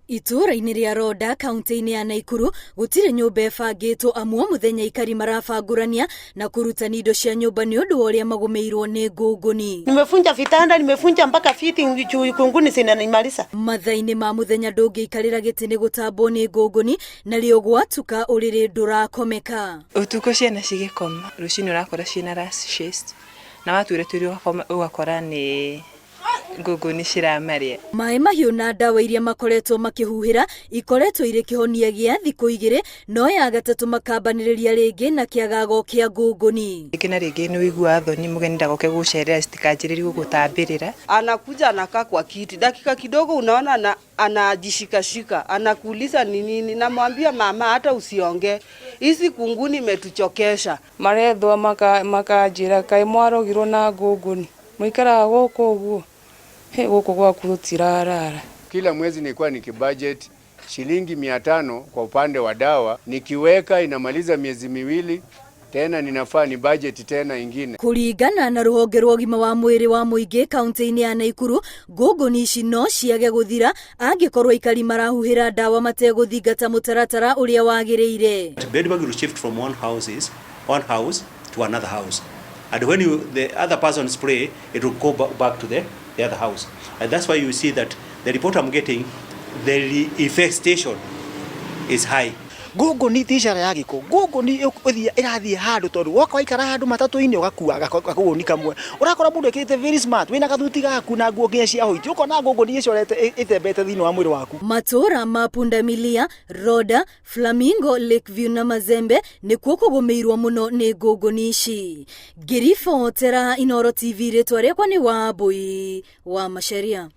Itura-ini ria Roda kaunti-ini ya Naikuru gutire nyumba ebangitwo amwe muthenya ikari marabangurania na kurutani indo cia nyumba ni undu uria magumeirwo ni ngunguni. Nimefunja vitanda, nimefunja mpaka fiti kunguni sinanimaliza. Mathaini ma muthenya ndungiikarira giti ni gutambwo ni ngunguni na rio gwatuka uriri ndurakomeka. Utuko ciana cigikoma rucini urakora ciina rashes na watwire turi ugakora ni ngunguni ciramaria. Mai mahiu na ndawa iria makoretwo makihuhira ikoretwo iri kihonia gia thiku igiri no ya gatatu makambaniriria ringi na kiagago kia ngunguni. Ikina ringi ni wigua thoni mugeni ndagoke gucerera zitikanjiriri gugutambirira. Anakuja anakaa kwa kiti dakika kidogo, unaona anajishikashika, anakuuliza ni nini. Namwambia mama, hata usionge, hizi kunguni imetuchokesha. Marethwa makajira kai mwarogirwo na ngunguni muikara goko uguo huko kwa kutirarara. Kila mwezi nilikuwa nikibudget shilingi 500 kwa upande wa dawa, nikiweka inamaliza miezi miwili, tena ninafaa ni budget tena ingine. Kuringana na ruhonge rwa ugima wa mwiri wa muingi kaunti-ini ya Naikuru, ngunguni ici no ciage guthira angikorwo ikari marahuhira dawa mateguthingata mutaratara uria wagiriire. Bedbug will shift from one house to another house, and when the other person spray, it will go back to the other house, and that's why you see that the report I'm getting, the infestation is high. Ngunguni tishara ya giko, ngunguni irathie handu tondu woka waikara handu matatu-ini ugakua gakuguni kamwe, urakora mundu ekite very smart wina kathuti gaku na nguo nginya cia hoiti, ukona ngunguni icorete ithembete thiini wa mwiri waku. Matura ma Pundamilia, Roda, Flamingo, Lakeview na Mazembe ni kuo kugumeirwo muno ni ngunguni ici. Girifotera Inooro TV ritwa riakwa ni Wambui wa Macharia.